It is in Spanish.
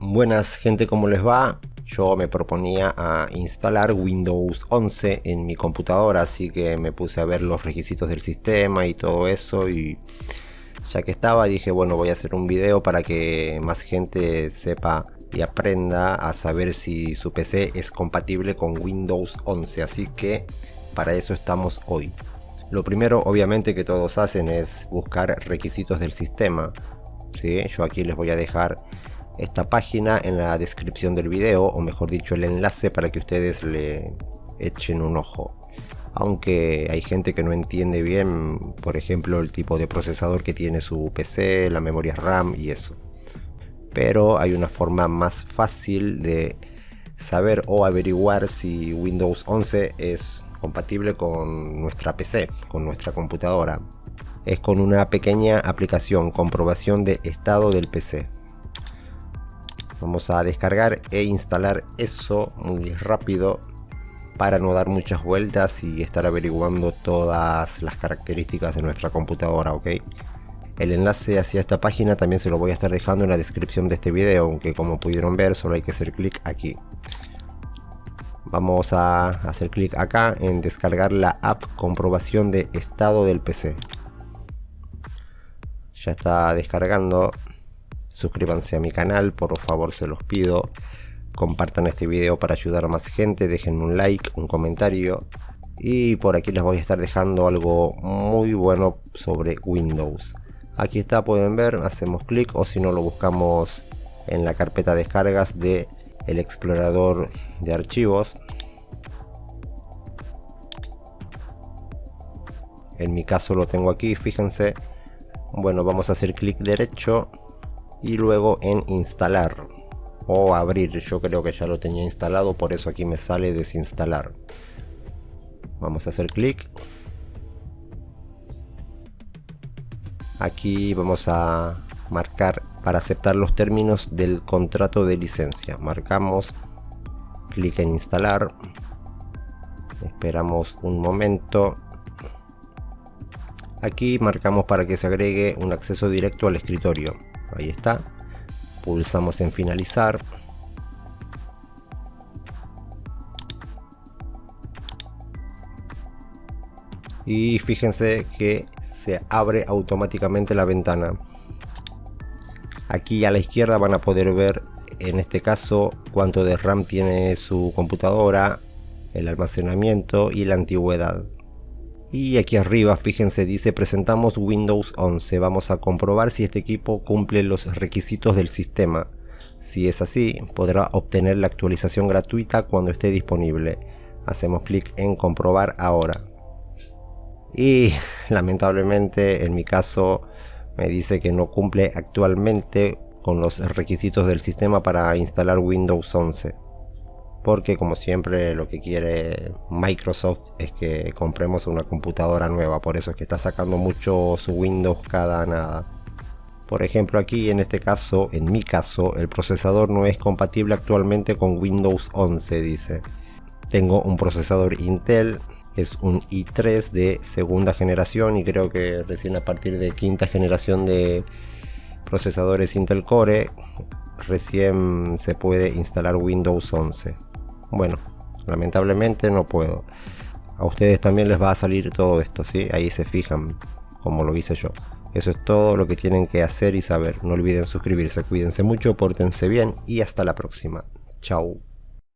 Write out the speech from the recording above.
Buenas gente, ¿cómo les va? Yo me proponía a instalar Windows 11 en mi computadora, así que me puse a ver los requisitos del sistema y todo eso, y ya que estaba dije, bueno, voy a hacer un video para que más gente sepa y aprenda a saber si su PC es compatible con Windows 11, así que para eso estamos hoy. Lo primero obviamente que todos hacen es buscar requisitos del sistema, ¿sí? Yo aquí les voy a dejar esta página en la descripción del video, o mejor dicho el enlace, para que ustedes le echen un ojo. Aunque hay gente que no entiende bien, por ejemplo, el tipo de procesador que tiene su PC, la memoria RAM y eso. Pero hay una forma más fácil de saber o averiguar si Windows 11 es compatible con nuestra PC, con nuestra computadora. Es con una pequeña aplicación, comprobación de estado del PC. Vamos a descargar e instalar eso muy rápido para no dar muchas vueltas y estar averiguando todas las características de nuestra computadora, ¿ok? El enlace hacia esta página también se lo voy a estar dejando en la descripción de este video, aunque como pudieron ver solo hay que hacer clic aquí. Vamos a hacer clic acá en descargar la app comprobación de estado del PC. Ya está descargando. Suscríbanse a mi canal, por favor, se los pido. Compartan este video para ayudar a más gente, dejen un like, un comentario. Y por aquí les voy a estar dejando algo muy bueno sobre Windows. Aquí está, pueden ver, hacemos clic, o si no lo buscamos en la carpeta descargas de el explorador de archivos. En mi caso lo tengo aquí, fíjense. Bueno, vamos a hacer clic derecho y luego en instalar o abrir. Yo creo que ya lo tenía instalado, por eso aquí me sale desinstalar. Vamos a hacer clic. Aquí vamos a marcar para aceptar los términos del contrato de licencia. Marcamos, clic en instalar, esperamos un momento. Aquí marcamos para que se agregue un acceso directo al escritorio. Ahí está, pulsamos en finalizar. Y fíjense que se abre automáticamente la ventana. Aquí a la izquierda van a poder ver, en este caso, cuánto de RAM tiene su computadora, el almacenamiento y la antigüedad. Y aquí arriba, fíjense, dice presentamos Windows 11. Vamos a comprobar si este equipo cumple los requisitos del sistema. Si es así, podrá obtener la actualización gratuita cuando esté disponible. Hacemos clic en comprobar ahora. Y lamentablemente en mi caso me dice que no cumple actualmente con los requisitos del sistema para instalar Windows 11. Porque como siempre lo que quiere Microsoft es que compremos una computadora nueva, por eso es que está sacando muchos Windows cada nada. Por ejemplo aquí en este caso, en mi caso, el procesador no es compatible actualmente con Windows 11, dice. Tengo un procesador Intel, es un i3 de segunda generación y creo que recién a partir de quinta generación de procesadores Intel Core recién se puede instalar Windows 11. Bueno, lamentablemente no puedo. A ustedes también les va a salir todo esto, ¿sí? Ahí se fijan como lo hice yo. Eso es todo lo que tienen que hacer y saber. No olviden suscribirse, cuídense mucho, pórtense bien y hasta la próxima. Chao.